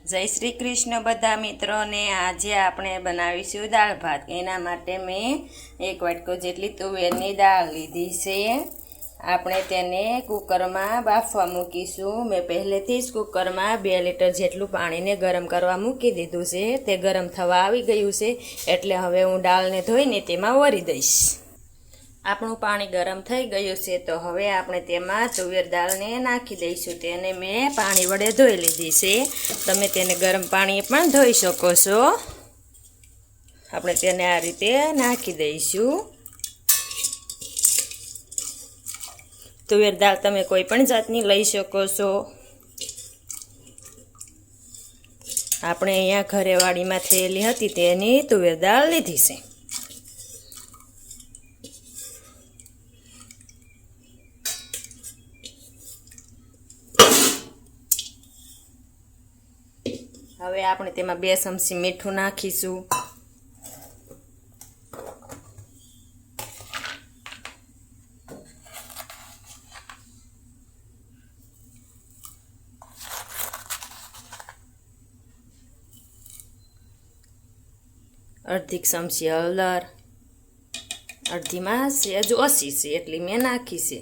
જય શ્રી કૃષ્ણ બધા મિત્રોને। આજે આપણે બનાવીશું દાળ ભાત। એના માટે મેં 1 વાટકો જેટલી તુવેરની દાળ લીધી છે। આપણે તેને કુકરમાં બાફવા મૂકીશું। મેં પહેલેથી જ કુકરમાં 2 લીટર જેટલું પાણીને ગરમ કરવા મૂકી દીધું છે। તે ગરમ થવા આવી ગયું છે, એટલે હવે હું દાળને ધોઈને તેમાં વરી દઈશ। આપણું પાણી ગરમ થઈ ગયું છે, તો હવે આપણે તેમાં તુવેર દાળને નાખી દઈશું। તેને મેં પાણી વડે ધોઈ લીધી છે। તમે તેને ગરમ પાણી પણ ધોઈ શકો છો। આપણે તેને આ રીતે નાખી દઈશું। તુવેર દાળ તમે કોઈ પણ જાતની લઈ શકો છો। આપણે અહીંયા ઘરે વાડીમાં થયેલી હતી તેની તુવેર દાળ લીધી છે। હવે આપણે તેમાં 2 ચમચી મીઠું નાખીશું। અડધી ચમચી હળદર, અડધીમાં સેજ ઓછી છે એટલી મેં નાખી છે।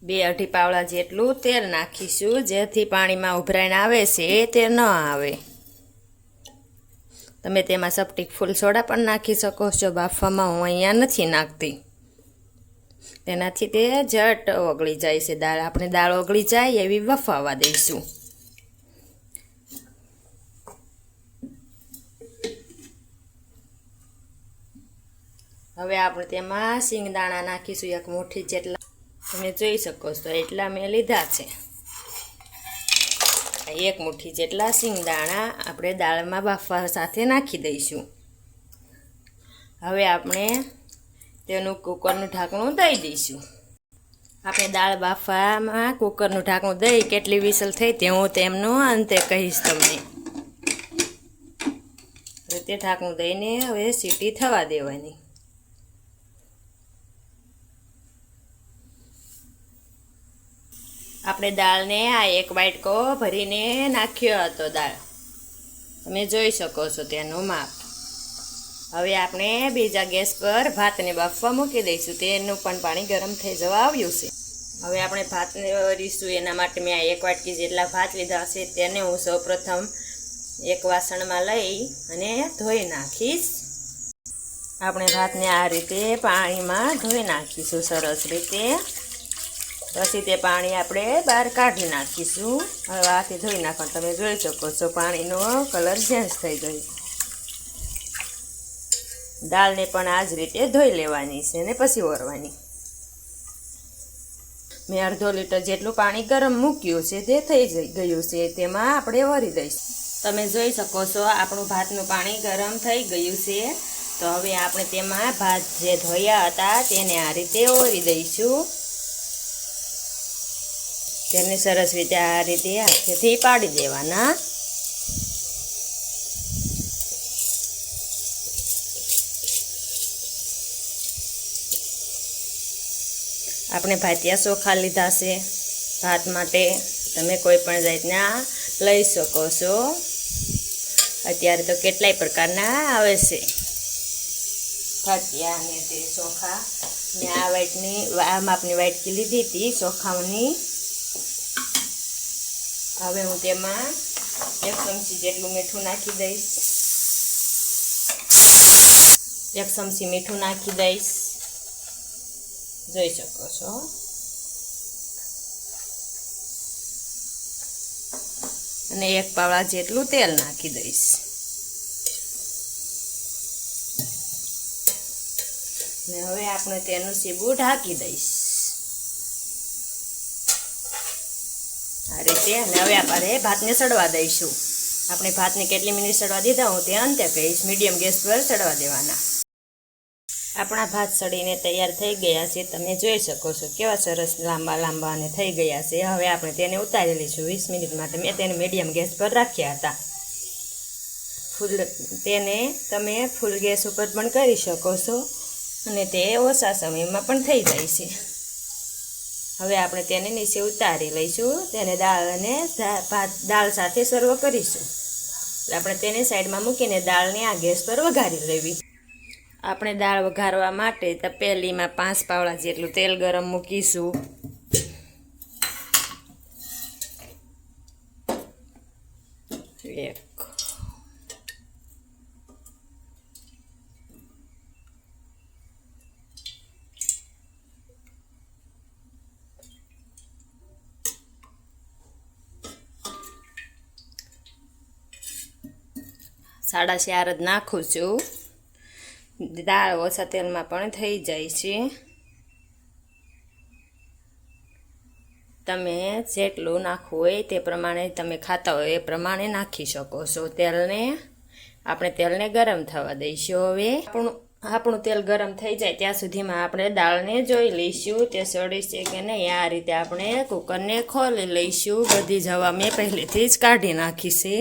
2 અઢી પાવડા જેટલું તેલ નાખીશું, જેથી પાણીમાં ઉભરાઈને આવે છે તે ન આવે। તમે તેમાં સપટીક ફૂલ સોડા પણ નાખી શકો છો। બાફવામાં હું અહીંયા નથી નાખતી, તેનાથી તે ઝટ ઓગળી જાય છે દાળ। આપણે દાળ ઓગળી જાય એવી બફાવા દઈશું। હવે આપણે તેમાં સિંગદાણા નાખીશું 1 મુઠ્ઠી જેટલા। તમે જોઈ શકો છો એટલા મેં લીધા છે। 1 મુઠ્ઠી જેટલા સિંગદાણા આપણે દાળમાં બાફવા સાથે નાખી દઈશું। હવે આપણે તેનું કુકરનું ઢાંકણું દઈ દઈશું। આપણે દાળ બાફવામાં કુકરનું ઢાંકણું દઈ કેટલી વિસલ થઈ તે હું તેમનું અંતે કહીશ તમને। તે ઢાંકણું દઈને હવે સીટી થવા દેવાની। આપણે દાળને આ 1 વાટકો ભરીને નાખ્યો હતો દાળ, તમે જોઈ શકો છો તેનું માપ। હવે આપણે બીજા ગેસ પર ભાતને બાફવા મૂકી દઈશું। તેનું પણ પાણી ગરમ થઈ જવા આવ્યું છે। હવે આપણે ભાતને વરીશું। એના માટે મેં આ 1 વાટકી જેટલા ભાત લીધા છે। તેને હું સૌપ્રથમ એક વાસણમાં લઈ અને ધોઈ નાખીશ। આપણે ભાતને આ રીતે પાણીમાં ધોઈ નાખીશું સરસ રીતે। પછી તે પાણી આપણે બહાર કાઢી નાખીશું। હવે આથી ધોઈ નાખો, તમે જોઈ શકો છો પાણીનો કલર ચેન્જ થઈ ગયો। દાળને પણ આ જ રીતે ધોઈ લેવાની છે અને પછી વરવાની। મેં અડધો લીટર જેટલું પાણી ગરમ મૂક્યું છે, તે થઈ ગયું છે, તેમાં આપણે વરી દઈશું। તમે જોઈ શકો છો આપણું ભાતનું પાણી ગરમ થઈ ગયું છે। તો હવે આપણે તેમાં ભાત જે ધોયા હતા તેને આ રીતે વરી દઈશું। તેને સરસ રીતે આ રીતે હાથેથી પાડી દેવાના। આપણે ભાતિયા ચોખા લીધા છે ભાત માટે। તમે કોઈ પણ જાતના લઈ શકો છો। અત્યારે તો કેટલાય પ્રકારના આવે છે ભાતિયા અને તે ચોખા। મેં આ માપની વાટકી લીધી હતી ચોખાની। હવે હું તેમાં 1 ચમચી જેટલું મીઠું નાખી દઈશ। 1 ચમચી મીઠું નાખી દઈશ, જોઈ શકો છો। અને 1 પાવડા જેટલું તેલ નાખી દઈશ। ને હવે આપણે તેનું સીબું ઢાંકી દઈશ આ રીતે। અને હવે આપણે ભાતને સડવા દઈશું। આપણે ભાતને કેટલી મિનિટ સડવા દીધા હું તે અંતે કહીશ। મીડિયમ ગેસ પર સડવા દેવાના। આપણા ભાત સડીને તૈયાર થઈ ગયા છે। તમે જોઈ શકો છો કેવા સરસ લાંબા લાંબા અને થઈ ગયા છે। હવે આપણે તેને ઉતારી લઈશું 20 મિનિટ માટે। મેં તેને મીડિયમ ગેસ પર રાખ્યા હતા। તેને તમે ફૂલ ગેસ ઉપર પણ કરી શકો છો, અને તે ઓછા સમયમાં પણ થઈ જાય છે। હવે આપણે તેને નીચે ઉતારી લઈશું, તેને દાળ અને ભાત દાળ સાથે સર્વ કરીશું. એટલે આપણે તેને સાઈડમાં મૂકીને દાળને આ ગેસ પર વઘારી લેવી. આપણે દાળ વઘારવા માટે તપેલીમાં 5 પાવડા જેટલું તેલ ગરમ મૂકીશું. એક સાડા 4 જ નાખું છું. દાળ ઓછા તેલમાં પણ થઈ જાય છે. તમે જેટલું નાખવું હોય તે પ્રમાણે, તમે ખાતા હોય એ પ્રમાણે નાખી શકો છો. આપણે તેલને ગરમ થવા દઈશું. હવે આપણું તેલ ગરમ થઈ જાય ત્યાં સુધીમાં આપણે દાળને જોઈ લઈશું તે સડી છે કે નહીં. આ રીતે આપણે કુકરને ખોલી લઈશું. બધી જ હવા મેં પહેલેથી જ કાઢી નાખી છે.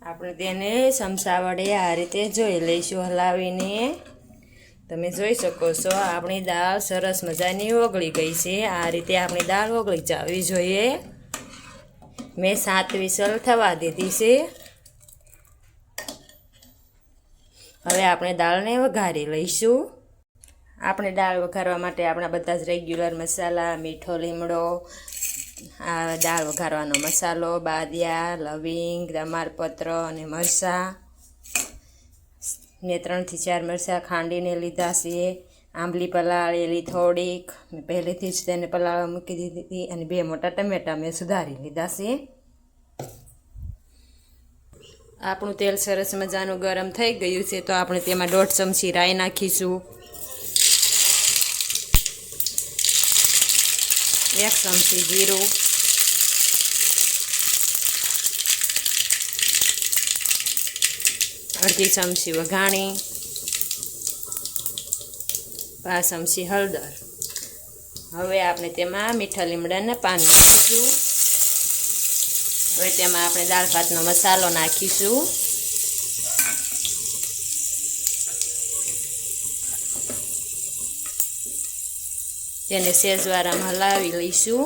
આપણે તેને ચમચા વડે આ રીતે જોઈ લઈશું હલાવીને. તમે જોઈ શકો છો આપણી દાળ સરસ મજાની ઓગળી ગઈ છે. આ રીતે આપણી દાળ ઓગળી જવી જોઈએ. મેં 7 વિસલ થવા દીધી છે. હવે આપણે દાળને વઘારી લઈશું. આપણે દાળ વઘારવા માટે આપણા બધા જ રેગ્યુલર મસાલા, મીઠો લીમડો, આ દાળ વઘારવાનો મસાલો, બાદિયા, લવિંગ, તમાલપત્ર અને મરચાં ને 3 થી 4 મરચાં ખાંડીને લીધા છે. આંબલી પલાળેલી થોડીક મેં પહેલેથી જ તેને પલાળવા મૂકી દીધી હતી. અને 2 મોટા ટમેટાં મેં સુધારી લીધા છે. આપણું તેલ સરસ મજાનું ગરમ થઈ ગયું છે તો આપણે તેમાં 1.5 ચમચી રાઈ નાખીશું. 1 ચમચી જીરું, 1/2 ચમચી વઘાણી, 5 ચમચી હળદર. હવે આપણે તેમાં મીઠા લીમડાના પાન નાખીશું. હવે તેમાં આપણે દાળ ભાતનો મસાલો નાખીશું. તેને સેજવારામાં હલાવી લઈશું.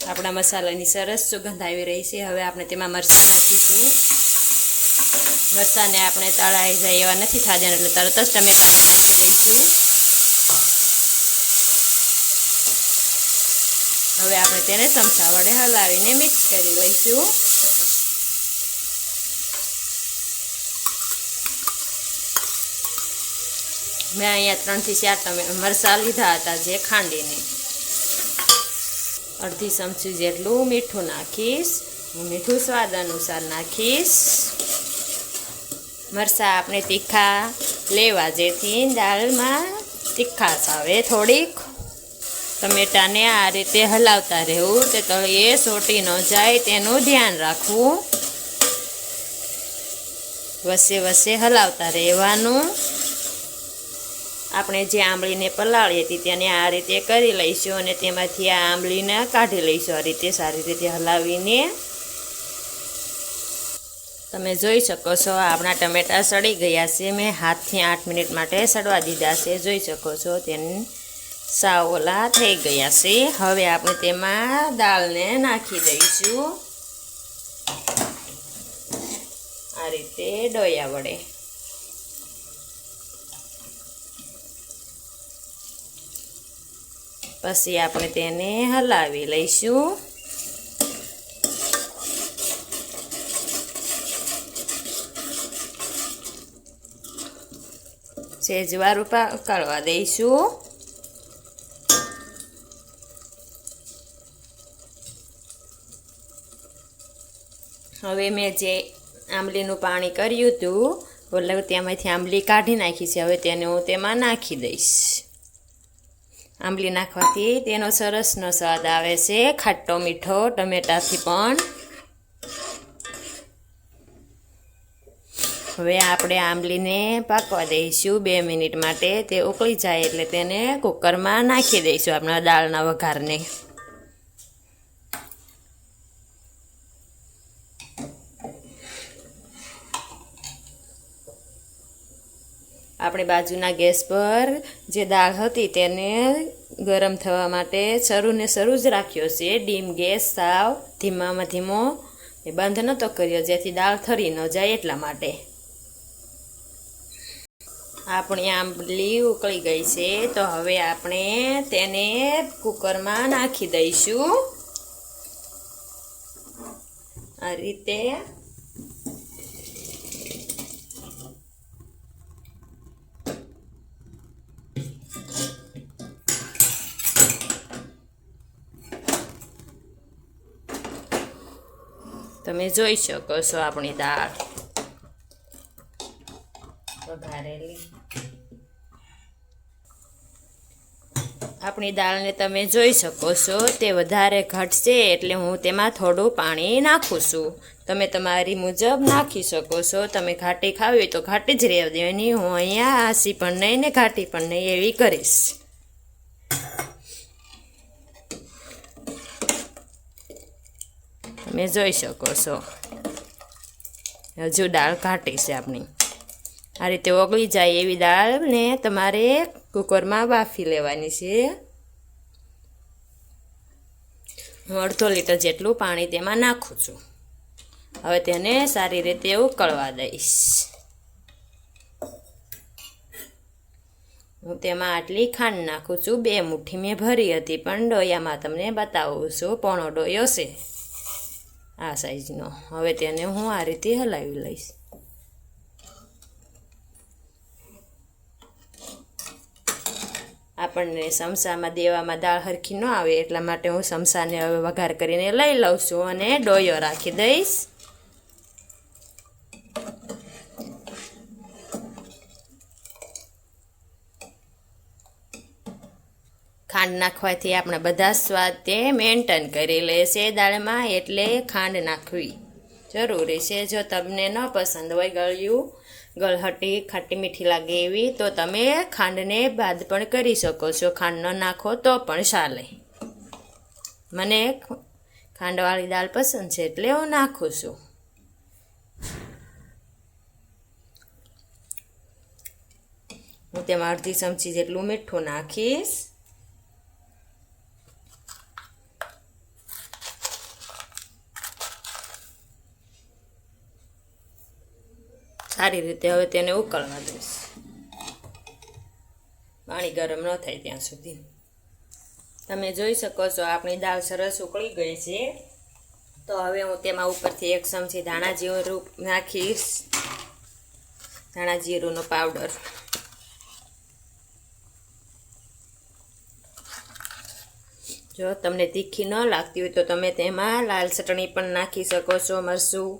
આપણા મસાલાની સરસ સુગંધ આવી રહી છે. હવે આપણે તેમાં મરચાં નાખીશું. મરચાંને આપણે તળાઈ જાય એવા નથી થવા દેવાના, એટલે તરત જ ટમેટાને નાખી દઈશું. હવે આપણે તેને ચમચા વડે હલાવીને મિક્સ કરી લઈશું. મેં અહીંયા 3 થી 4 મરચાં લીધા હતા જે ખાંડીને. 1/2 ચમચી જેટલું મીઠું નાખીશ. હું મીઠું સ્વાદ અનુસાર નાખીશ. મરચાં આપણે તીખા લેવા જેથી દાળમાં તીખાશ આવે થોડીક. ટમેટાને આ રીતે હલાવતા રહેવું, તે તળિયે સોટી ન જાય તેનું ધ્યાન રાખવું. વચ્ચે વચ્ચે હલાવતા રહેવાનું. આપણે જે આંબલીને પલાળી હતી તેને આ રીતે કરી લઈશું અને તેમાંથી આ આંબલીને કાઢી લઈશું. આ રીતે સારી રીતે હલાવીને. તમે જોઈ શકો છો આપણા ટમેટાં સડી ગયા છે. મેં હાથથી 8 મિનિટ માટે સડવા દીધા છે. જોઈ શકો છો તેને સાવ ઓલા થઈ ગયા છે. હવે આપણે તેમાં દાળને નાખી દઈશું આ રીતે ડોયા વડે. પછી આપણે તેને હલાવી લઈશું. સેજવાર ઉકાળવા દઈશું. હવે મેં જે આંબલીનું પાણી કર્યું હતું એટલે તેમાંથી આંબલી કાઢી નાખી છે. હવે તેને હું તેમાં નાખી દઈશ. આંબલી નાખવાથી તેનો સરસનો સ્વાદ આવે છે, ખાટો મીઠો ટમેટાથી પણ. હવે આપણે આંબલીને પાકવા દઈશું 2 મિનિટ માટે. તે ઉકળી જાય એટલે તેને કુકરમાં નાખી દઈશું આપણા દાળના વઘારને. આપણે બાજુના ગેસ પર જે દાળ હતી તેને ગરમ થવા માટે શરૂ જ રાખ્યો છે. ડીમ ગેસ સાવ ધીમામાં ધીમો એ બંધ નહોતો કર્યો, જેથી દાળ ઠરી ન જાય એટલા માટે. આપણી આંબલી ઉકળી ગઈ છે, તો હવે આપણે તેને કુકરમાં નાખી દઈશું આ રીતે. તમે જોઈ શકો છો આપણી દાળ વઘારેલી. આપણી દાળને તમે જોઈ શકો છો તે વધારે ઘટશે એટલે હું તેમાં થોડું પાણી નાખું છું. તમે તમારી મુજબ નાખી શકો છો. તમે ઘાટી ખાવી હોય તો ઘાટી જ રહેવા દેવાની. હું અહીંયા આસી પણ નહીં ને ઘાટી પણ નહીં એવી કરીશ. તમે જોઈ શકો છો હજુ દાળ ઘાટી છે આપણી. આ રીતે ઓગળી જાય એવી દાળને તમારે કુકરમાં બાફી લેવાની છે. હું 1/2 લીટર જેટલું પાણી તેમાં નાખું છું. હવે તેને સારી રીતે ઉકળવા દઈશ. હું તેમાં આટલી ખાંડ નાખું છું. 2 મુઠ્ઠી મેં ભરી હતી, પણ ડોયામાં તમને બતાવું છું. પોણો ડોયો છે આ સાઈઝનો. હવે તેને હું આ રીતે હલાવી લઈશ. આપણને સમસામાં દેવામાં દાળ હરખી ન આવે એટલા માટે હું સમસાને હવે વઘાર કરીને લઈ લઉં છું અને ડોયો રાખી દઈશ. ખાંડ નાખવાથી આપણા બધા સ્વાદ તે મેન્ટેન કરી લેશે દાળમાં, એટલે ખાંડ નાખવી જરૂરી છે. જો તમને ન પસંદ હોય ગળ્યું, ગળહટી ખાટી મીઠી લાગે એવી, તો તમે ખાંડને બાદ પણ કરી શકો છો. ખાંડ ન નાખો તો પણ ચાલે. મને ખાંડવાળી દાળ પસંદ છે એટલે હું નાખું છું. હું તેમાં 1/2 ચમચી જેટલું મીઠું નાખીશ. સારી રીતે હવે તેને ઉકળવા દઈશ, પાણી ગરમ ન થાય ત્યાં સુધી. તમે જોઈ શકો છો આપણી દાળ સરસ ઉકળી ગઈ છે. તો હવે હું તેમાં ઉપરથી 1 ચમચી ધાણા જીરું નાખીશ. ધાણા જીરુંનો પાવડર. જો તમને તીખી ન લાગતી હોય તો તમે તેમાં લાલ ચટણી પણ નાખી શકો છો, મરચું.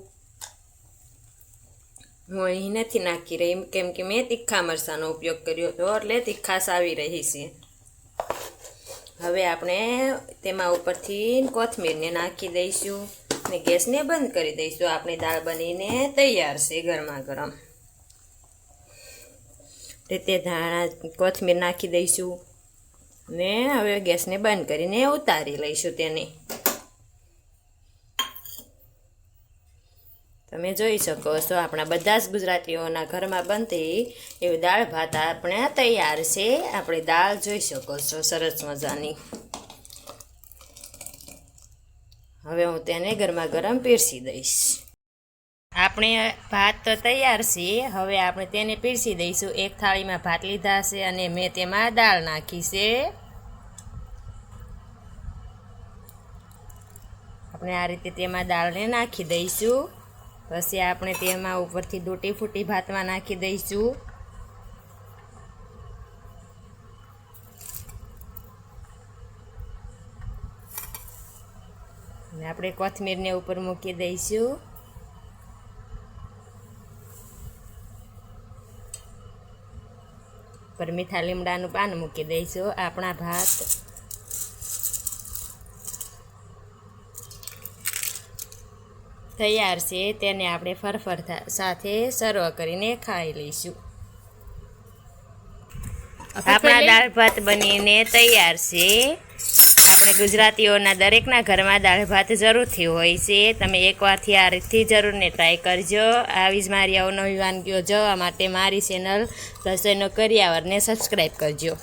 હું અહીં નથી નાખી રહી કેમ કે મેં તીખા મરચાંનો ઉપયોગ કર્યો હતો, એટલે તીખાશ આવી રહી છે. હવે આપણે તેમાં ઉપરથી કોથમીરને નાખી દઈશું અને ગેસને બંધ કરી દઈશું. આપણી દાળ બનીને તૈયાર છે ગરમા ગરમ. રીતે કોથમીર નાખી દઈશું ને હવે ગેસને બંધ કરીને ઉતારી લઈશું તેને. તમે જોઈ શકો છો આપણા બધા જ ગુજરાતીઓના ઘરમાં બનતી એવી દાળ ભાત આપણે તૈયાર છે. આપણી દાળ જોઈ શકો છો સરસ મજાની. હવે હું તેને ગરમા ગરમ પીરસી દઈશ. આપણે ભાત તો તૈયાર છે. હવે આપણે તેને પીરસી દઈશું. એક થાળીમાં ભાત લીધા છે અને મેં તેમાં દાળ નાખી છે. આપણે આ રીતે તેમાં દાળને નાખી દઈશું. પછી આપણે તેમાં ઉપરથી તૂટી ફૂટી ભાતમાં નાખી દઈશું. અને આપણે કોથમીરને ઉપર મૂકી દઈશું. પર મીઠા લીમડાનું પાન મૂકી દઈશું. આપણા ભાત તૈયાર છે. તેને આપણે ફરફર સાથે સર્વ કરીને ખાઈ લઈશું. આપણા દાળ ભાત બનીને તૈયાર છે. આપણે ગુજરાતીઓના દરેકના ઘરમાં દાળ ભાત જરૂરથી હોય છે. તમે એકવારથી આ રીતથી જરૂરને ટ્રાય કરજો. આવી જ મારી અવનવી વાનગીઓ જોવા માટે મારી ચેનલ રસોઈનો કરિયાવરને સબસ્ક્રાઈબ કરજો.